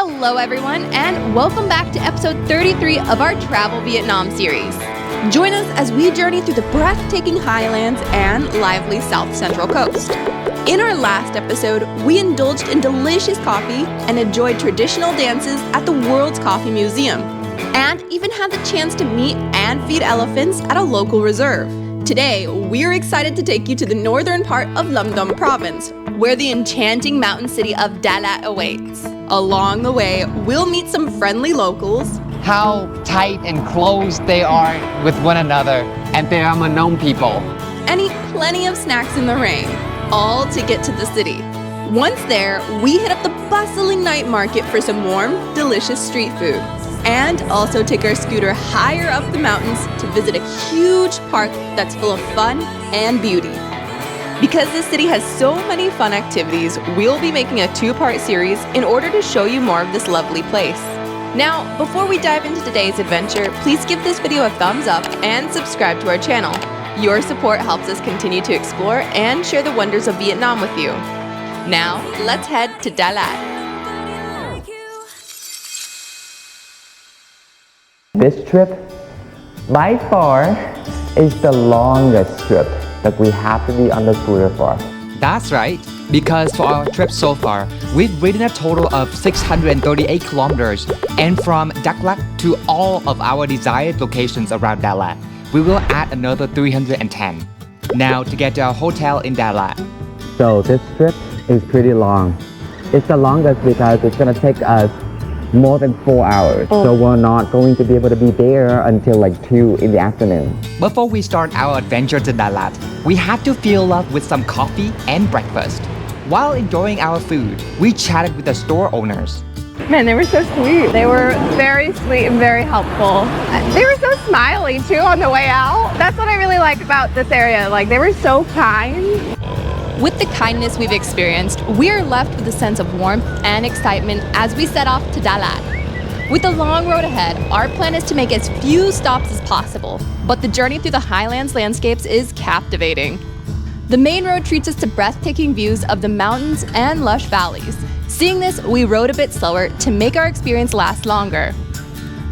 Hello everyone, and welcome back to episode 33 of our Travel Vietnam series. Join us as we journey through the breathtaking highlands and lively South Central Coast. In our last episode, we indulged in delicious coffee and enjoyed traditional dances at the World's Coffee Museum, and even had the chance to meet and feed elephants at a local reserve. Today, we're excited to take you to the northern part of Lâm Dom province, where the enchanting mountain city of Đà Lạt awaits. Along the way, we'll meet some friendly locals, how tight and close they are with one another, and they are Monnong people. and eat plenty of snacks in the rain, all to get to the city. Once there, we hit up the bustling night market for some warm, delicious street food, and also take our scooter higher up the mountains to visit a huge park that's full of fun and beauty. Because this city has so many fun activities, we'll be making a two-part series in order to show you more of this lovely place. Now, before we dive into today's adventure, please give this video a thumbs up and subscribe to our channel. Your support helps us continue to explore and share the wonders of Vietnam with you. Now, let's head to Đà Lạt. This trip, by far, is the longest trip that we have to be on the scooter for. That's right, because for our trip so far, we've ridden a total of 638 kilometers, and from Dak Lak to all of our desired locations around Đà Lạt, we will add another 310. Now to get to our hotel in Đà Lạt. So this trip is pretty long. It's the longest because it's gonna take us more than 4 hours. So we're not going to be able to be there until like 2 in the afternoon. Before we start our adventure to Đà Lạt, we had to fuel up with some coffee and breakfast. While enjoying our food, we chatted with the store owners. Man, they were so sweet. They were very sweet and very helpful. They were so smiley too on the way out. That's what I really like about this area. Like, they were so kind. With the kindness we've experienced, we're left with a sense of warmth and excitement as we set off to Đà Lạt. With the long road ahead, our plan is to make as few stops as possible, but the journey through the highlands landscapes is captivating. The main road treats us to breathtaking views of the mountains and lush valleys. Seeing this, we rode a bit slower to make our experience last longer.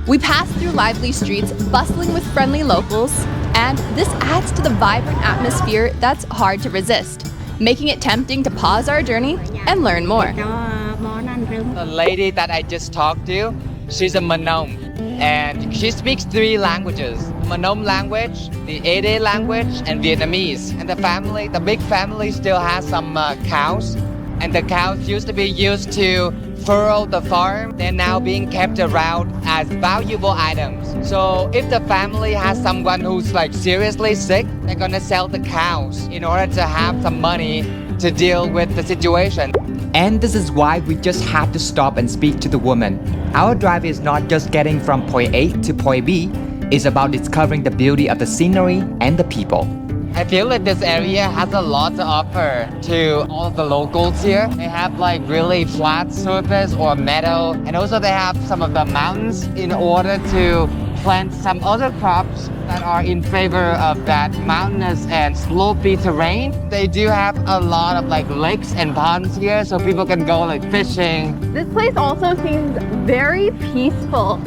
We passed through lively streets bustling with friendly locals, and this adds to the vibrant atmosphere that's hard to resist, making it tempting to pause our journey and learn more. The lady that I just talked to, she's a Monnong, and she speaks 3 languages: Monnong language, the Ede language, and Vietnamese. And the big family still has some cows, and the cows used to be used to furrow the farm. They're now being kept around as valuable items. So if the family has someone who's like seriously sick, they're gonna sell the cows in order to have some money to deal with the situation. And this is why we just had to stop and speak to the woman. Our drive is not just getting from point A to point B, it's about discovering the beauty of the scenery and the people. I feel like this area has a lot to offer to all of the locals here. They have like really flat surface or meadow, and also they have some of the mountains in order to plant some other crops that are in favor of that mountainous and slopey terrain. They do have a lot of like lakes and ponds here, so people can go like fishing. This place also seems very peaceful.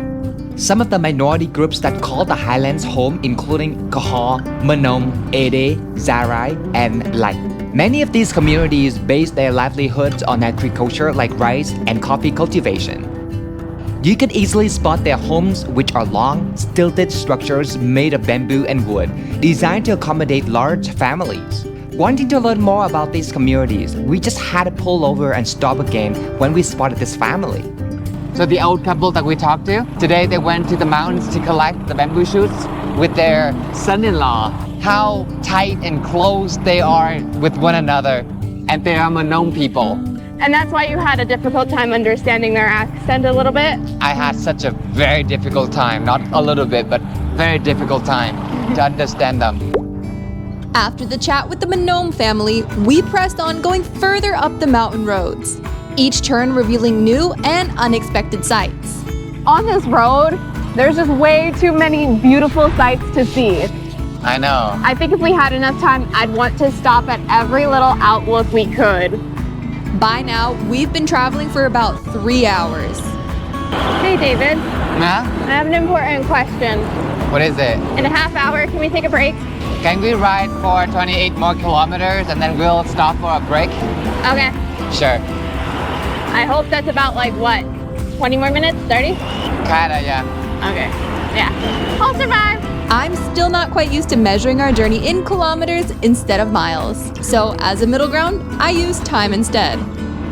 Some of the minority groups that call the highlands home including Kho, Monnong, Ede, Zarai, and Lai. Many of these communities base their livelihoods on agriculture like rice and coffee cultivation. You can easily spot their homes, which are long, stilted structures made of bamboo and wood, designed to accommodate large families. Wanting to learn more about these communities, we just had to pull over and stop again when we spotted this family. So the old couple that we talked to, today they went to the mountains to collect the bamboo shoots with their son-in-law. How tight and close they are with one another, and they are Monnong people. And that's why you had a difficult time understanding their accent a little bit. I had such a very difficult time, not a little bit, but very difficult time to understand them. After the chat with the Monnong family, we pressed on going further up the mountain roads, each turn revealing new and unexpected sights. On this road, there's just way too many beautiful sights to see. I know. I think if we had enough time, I'd want to stop at every little outlook we could. By now, we've been traveling for about 3 hours. Hey, David. Huh? I have an important question. What is it? In a half hour, can we take a break? Can we ride for 28 more kilometers and then we'll stop for a break? Okay. Sure. I hope that's about like what? 20 more minutes? 30? Kinda, yeah. Okay. Yeah. I'll survive. I'm still not quite used to measuring our journey in kilometers instead of miles. So as a middle ground, I used time instead.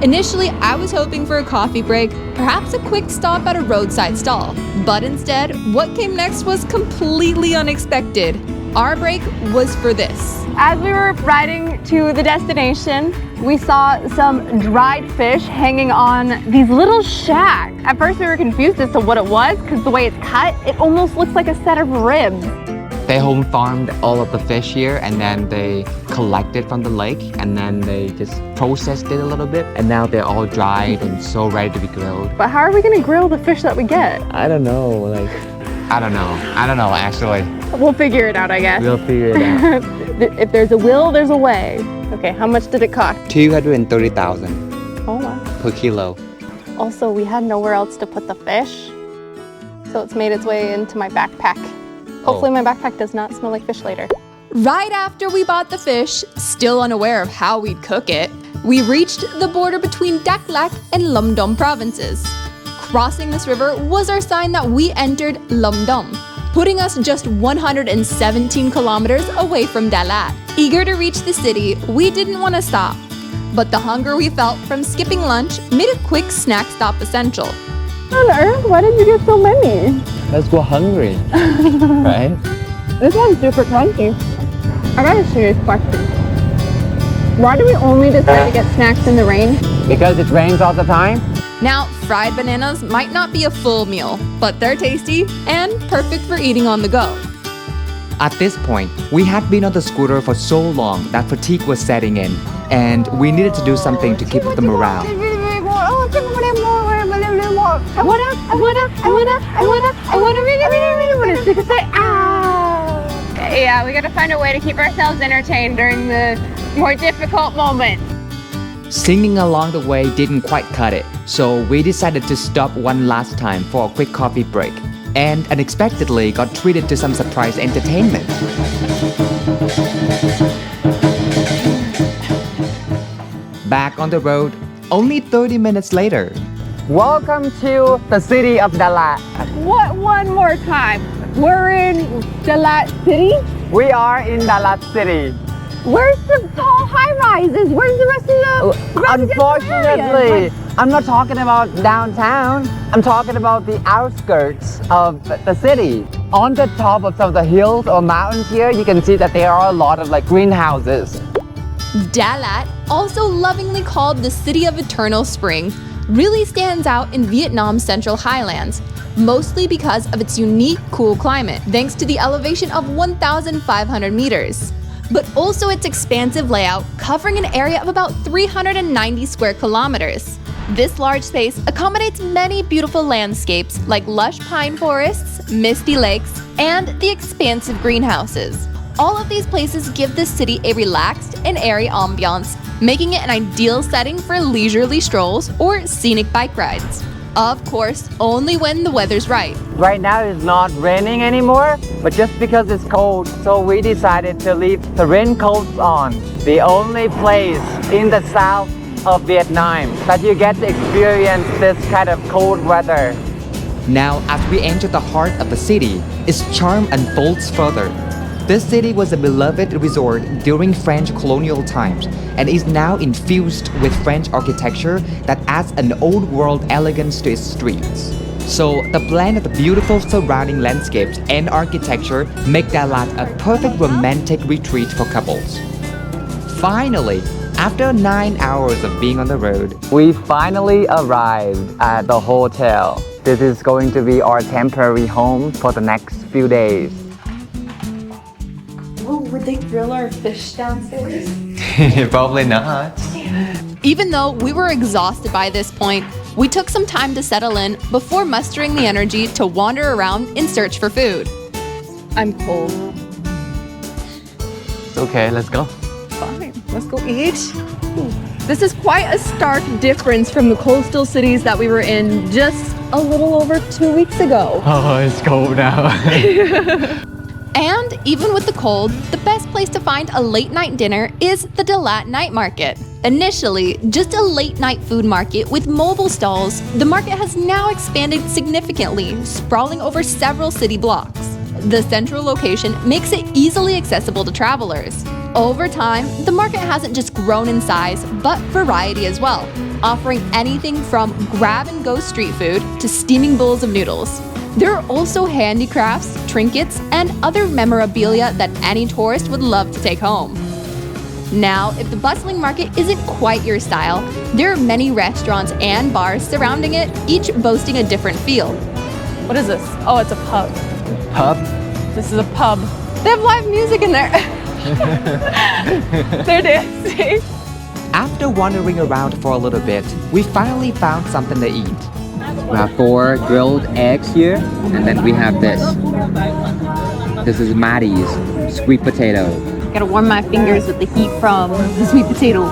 Initially, I was hoping for a coffee break, perhaps a quick stop at a roadside stall. But instead, what came next was completely unexpected. Our break was for this. As we were riding to the destination, we saw some dried fish hanging on these little shacks. At first we were confused as to what it was because the way it's cut, it almost looks like a set of ribs. They home farmed all of the fish here and then they collected from the lake and then they just processed it a little bit and now they're all dried and so ready to be grilled. But how are we gonna grill the fish that we get? I don't know I don't know actually. We'll figure it out, I guess. We'll figure it out. If there's a will, there's a way. Okay, how much did it cost? 230,000 Oh wow. per kilo. Also, we had nowhere else to put the fish, so it's made its way into my backpack. Hopefully my backpack does not smell like fish later. Right after we bought the fish, still unaware of how we'd cook it, we reached the border between Dak Lak and Lum Dom provinces. Crossing this river was our sign that we entered Lum Dom, putting us just 117 kilometers away from Dalat. Eager to reach the city, we didn't want to stop. But the hunger we felt from skipping lunch made a quick snack stop essential. On earth, why did you get so many? Let's go hungry, right? This one's super crunchy. I got a serious question. Why do we only decide to get snacks in the rain? Because it rains all the time. Now, fried bananas might not be a full meal, but they're tasty and perfect for eating on the go. At this point, we had been on the scooter for so long that fatigue was setting in, and we needed to do something to keep up the morale. Yeah, we gotta find a way to keep ourselves entertained during the more difficult moments. Singing along the way didn't quite cut it, so we decided to stop one last time for a quick coffee break, and unexpectedly got treated to some surprise entertainment. Back on the road, only 30 minutes later. Welcome to the city of Dalat. What? One more time. We're in Dalat City? We are in Dalat City. Where's the tall high-rises? Where's the rest of the Unfortunately, I'm not talking about downtown. I'm talking about the outskirts of the city. On the top of some of the hills or mountains here, you can see that there are a lot of like greenhouses. Dalat, also lovingly called the City of Eternal Spring, really stands out in Vietnam's Central Highlands, mostly because of its unique cool climate, thanks to the elevation of 1,500 meters. But also its expansive layout, covering an area of about 390 square kilometers. This large space accommodates many beautiful landscapes like lush pine forests, misty lakes, and the expansive greenhouses. All of these places give the city a relaxed and airy ambiance, making it an ideal setting for leisurely strolls or scenic bike rides. Of course, only when the weather's right. Right now it's not raining anymore, but just because it's cold, so we decided to leave the raincoats on. The only place in the south of Vietnam that you get to experience this kind of cold weather. Now, as we enter the heart of the city, its charm unfolds further. This city was a beloved resort during French colonial times and is now infused with French architecture that adds an old-world elegance to its streets. So, the blend of the beautiful surrounding landscapes and architecture make Dalat a perfect romantic retreat for couples. Finally, after 9 hours of being on the road, We finally arrived at the hotel. This is going to be our temporary home for the next few days. Oh, would they grill our fish downstairs? Probably not. Even though we were exhausted by this point, we took some time to settle in before mustering the energy to wander around in search for food. I'm cold. Okay, let's go. Fine, let's go eat. This is quite a stark difference from the coastal cities that we were in just a little over 2 weeks ago. Oh, it's cold now. And even with the cold, the best place to find a late night dinner is the Dalat Night Market. Initially, just a late night food market with mobile stalls, the market has now expanded significantly, sprawling over several city blocks. The central location makes it easily accessible to travelers. Over time, the market hasn't just grown in size, but variety as well, offering anything from grab-and-go street food to steaming bowls of noodles. There are also handicrafts, trinkets, and other memorabilia that any tourist would love to take home. Now, if the bustling market isn't quite your style, there are many restaurants and bars surrounding it, each boasting a different feel. What is this? Oh, it's a pub. Pub? This is a pub. They have live music in there. They're dancing. After wandering around for a little bit, we finally found something to eat. We have 4 grilled eggs here, and then we have this. This is Maddie's sweet potato. Gotta warm my fingers with the heat from the sweet potato.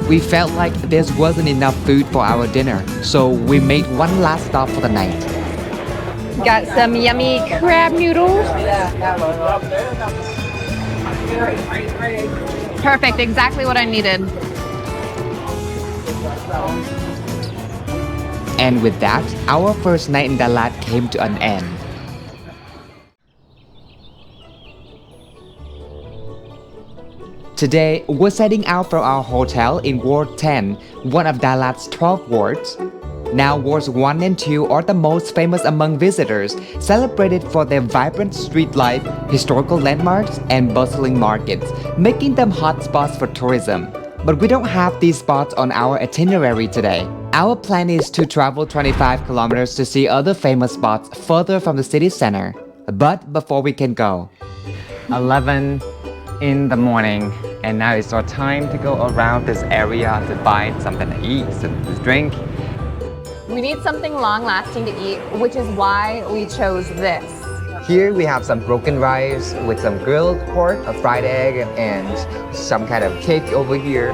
We felt like there wasn't enough food for our dinner, so we made one last stop for the night. Got some yummy crab noodles. Perfect, exactly what I needed. And with that, our first night in Dalat came to an end. Today, we're setting out from our hotel in Ward 10, one of Dalat's 12 wards. Now, wards 1 and 2 are the most famous among visitors, celebrated for their vibrant street life, historical landmarks, and bustling markets, making them hotspots for tourism. But we don't have these spots on our itinerary today. Our plan is to travel 25 kilometers to see other famous spots further from the city center. But before we can go, 11 in the morning, and now it's our time to go around this area to find something to eat, something to drink. We need something long-lasting to eat, which is why we chose this. Here we have some broken rice with some grilled pork, a fried egg, and some kind of cake over here.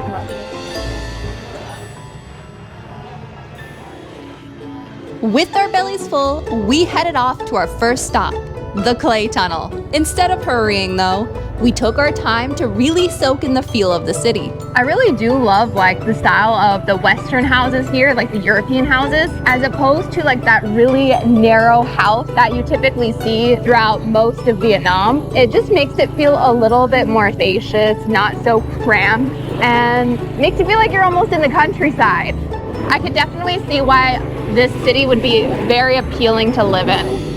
With our bellies full, we headed off to our first stop, the Clay Tunnel. Instead of hurrying though, we took our time to really soak in the feel of the city. I really do love like the style of the Western houses here, like the European houses, as opposed to like that really narrow house that you typically see throughout most of Vietnam. It just makes it feel a little bit more spacious, not so cramped, and makes you feel like you're almost in the countryside. I could definitely see why this city would be very appealing to live in.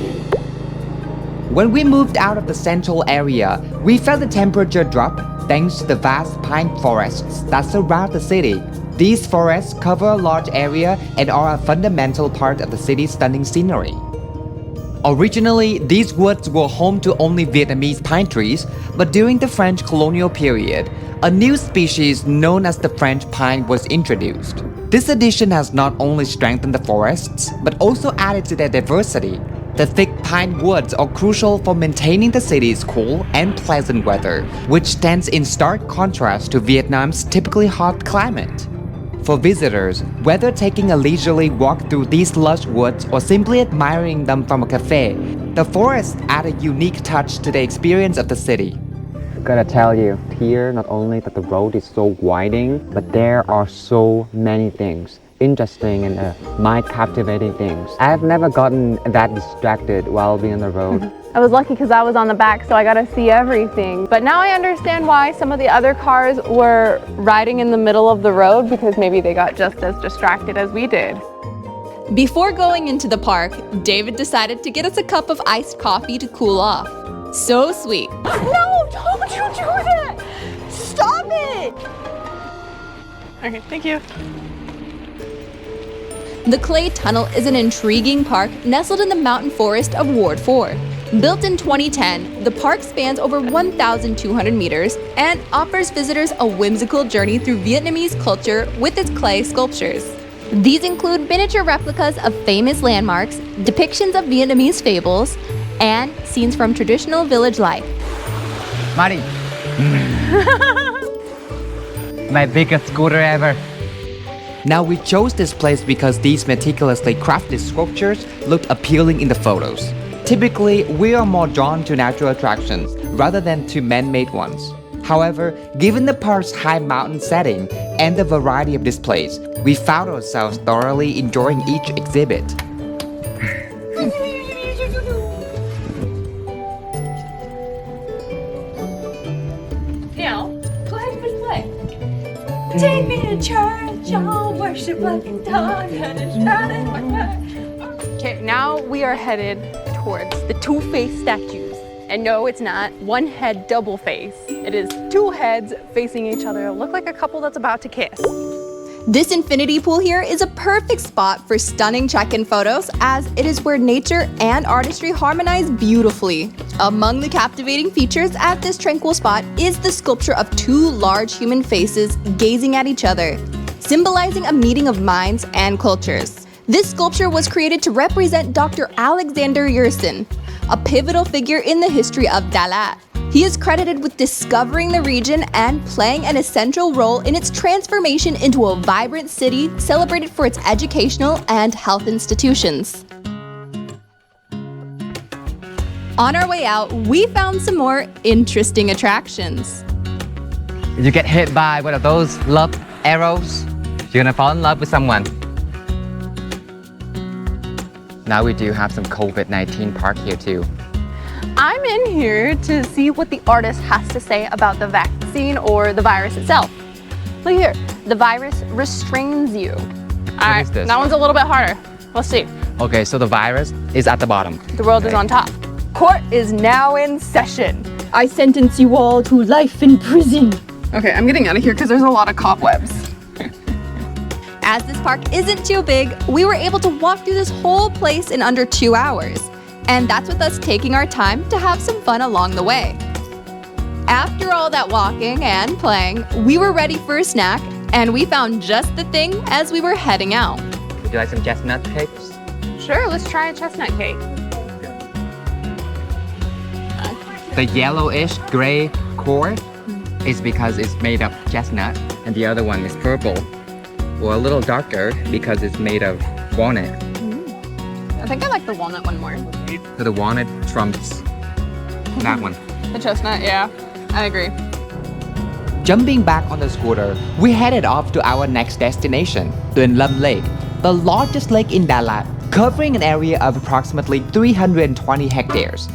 when we moved out of the central area, we felt the temperature drop thanks to the vast pine forests that surround the city. These forests cover a large area and are a fundamental part of the city's stunning scenery. Originally, these woods were home to only Vietnamese pine trees, but during the French colonial period, a new species known as the French pine was introduced. This addition has not only strengthened the forests, but also added to their diversity. The thick pine woods are crucial for maintaining the city's cool and pleasant weather, which stands in stark contrast to Vietnam's typically hot climate. For visitors, whether taking a leisurely walk through these lush woods or simply admiring them from a cafe, the forests add a unique touch to the experience of the city. Gotta tell you, here not only that the road is so winding, but there are so many things, interesting and mind-captivating things. I've never gotten that distracted while being on the road. I was lucky because I was on the back, so I got to see everything. But now I understand why some of the other cars were riding in the middle of the road, because maybe they got just as distracted as we did. Before going into the park, David decided to get us a cup of iced coffee to cool off. So sweet. No, don't you do that! Stop it! Okay, thank you. The Clay Tunnel is an intriguing park nestled in the mountain forest of Ward 4. Built in 2010, the park spans over 1,200 meters and offers visitors a whimsical journey through Vietnamese culture with its clay sculptures. These include miniature replicas of famous landmarks, depictions of Vietnamese fables, and scenes from traditional village life. Marty! my biggest scooter ever. Now we chose this place because these meticulously crafted sculptures looked appealing in the photos. Typically, we are more drawn to natural attractions rather than to man-made ones. However, given the park's high mountain setting and the variety of displays, we found ourselves thoroughly enjoying each exhibit. Now, go ahead and play. Take me to church, I'll worship like a dog. Okay, now we are headed towards the two-faced statues. And no, it's not one head double face. It is two heads facing each other. Look like a couple that's about to kiss. This infinity pool here is a perfect spot for stunning check-in photos, as it is where nature and artistry harmonize beautifully. Among the captivating features at this tranquil spot is the sculpture of two large human faces gazing at each other, symbolizing a meeting of minds and cultures. This sculpture was created to represent Dr. Alexander Yersin, a pivotal figure in the history of Dalat. He is credited with discovering the region and playing an essential role in its transformation into a vibrant city celebrated for its educational and health institutions. On our way out, we found some more interesting attractions. You get hit by one of those love arrows, you're gonna fall in love with someone. Now we do have some COVID-19 park here too. I'm in here to see what the artist has to say about the vaccine or the virus itself. Look here, the virus restrains you. All is this? That one's a little bit harder. Let's see. Okay, so the virus is at the bottom. The world is on top. Court is now in session. I sentence you all to life in prison. Okay, I'm getting out of here because there's a lot of cobwebs. As this park isn't too big, we were able to walk through this whole place in under 2 hours. And that's with us taking our time to have some fun along the way. After all that walking and playing, we were ready for a snack, and we found just the thing as we were heading out. Would you like some chestnut cakes? Sure, let's try a chestnut cake. The yellowish gray core is because it's made of chestnut, and the other one is purple, or a little darker because it's made of walnut. I think I like the walnut one more. So the walnut trumps that one. The chestnut, yeah, I agree. Jumping back on the scooter, we headed off to our next destination, Tuyen Lam Lake, the largest lake in Dalat, covering an area of approximately 320 hectares.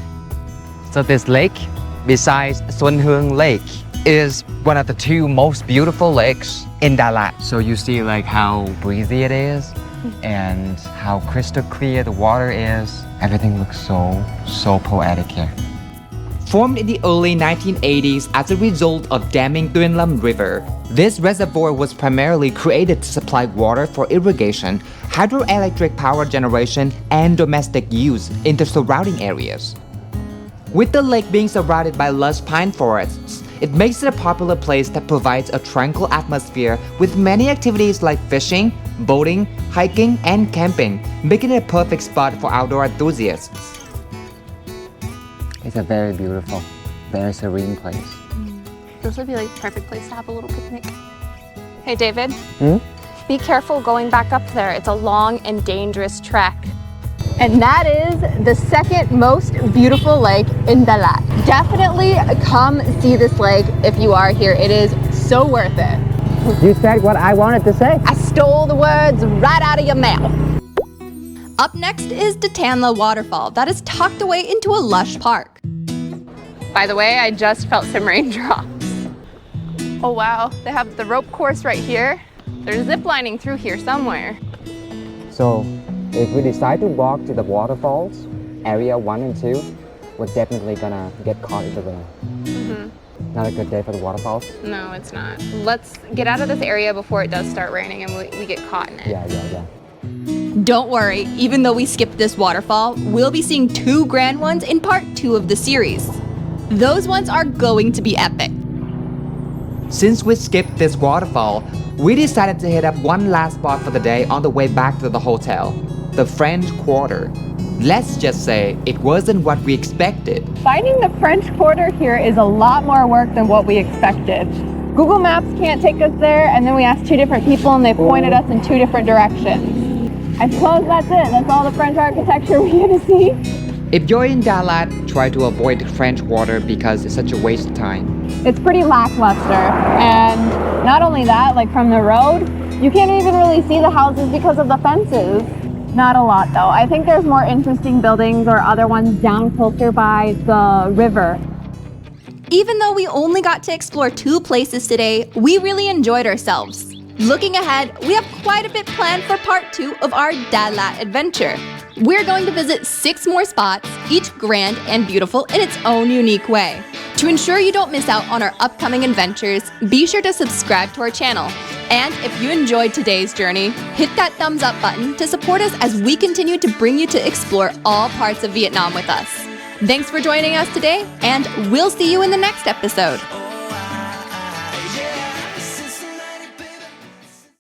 So this lake, besides Xuân Hương Lake, is one of the two most beautiful lakes in Dalat. So you see like how breezy it is and how crystal clear the water is. Everything looks so poetic here. Formed in the early 1980s as a result of damming Tuyen Lam River, this reservoir was primarily created to supply water for irrigation, hydroelectric power generation, and domestic use in the surrounding areas. With the lake being surrounded by lush pine forests, it makes it a popular place that provides a tranquil atmosphere with many activities like fishing, boating, hiking, and camping, making it a perfect spot for outdoor enthusiasts. It's a very beautiful, very serene place. This would be like the perfect place to have a little picnic. Hey, David. Hmm? Be careful going back up there. It's a long and dangerous trek. And that is the second most beautiful lake in Dalat. Definitely come see this lake if you are here. It is so worth it. You said what I wanted to say. I stole the words right out of your mouth. Up next is Datanla Waterfall that is tucked away into a lush park. By the way, I just felt some raindrops. Oh wow, they have the rope course right here. They're ziplining through here somewhere. So, if we decide to walk to the waterfalls, area 1 and 2, we're definitely gonna get caught in the rain. Not a good day for the waterfalls. No, it's not. Let's get out of this area before it does start raining and we get caught in it. Yeah. Don't worry, even though we skipped this waterfall, we'll be seeing 2 grand ones in part 2 of the series. Those ones are going to be epic. Since we skipped this waterfall, we decided to hit up one last spot for the day on the way back to the hotel, the French Quarter. Let's just say it wasn't what we expected. Finding the French Quarter here is a lot more work than what we expected. Google Maps can't take us there, and then we asked 2 different people and they pointed us in 2 different directions. I suppose that's it. That's all the French architecture we get to see. If you're in Dalat, try to avoid French Quarter because it's such a waste of time. It's pretty lackluster, and not only that, like from the road, you can't even really see the houses because of the fences. Not a lot though. I think there's more interesting buildings or other ones down closer by the river. Even though we only got to explore 2 places today, we really enjoyed ourselves. Looking ahead, we have quite a bit planned for part 2 of our Dalat adventure. We're going to visit 6 more spots, each grand and beautiful in its own unique way. To ensure you don't miss out on our upcoming adventures, be sure to subscribe to our channel. And if you enjoyed today's journey, hit that thumbs up button to support us as we continue to bring you to explore all parts of Vietnam with us. Thanks for joining us today, and we'll see you in the next episode.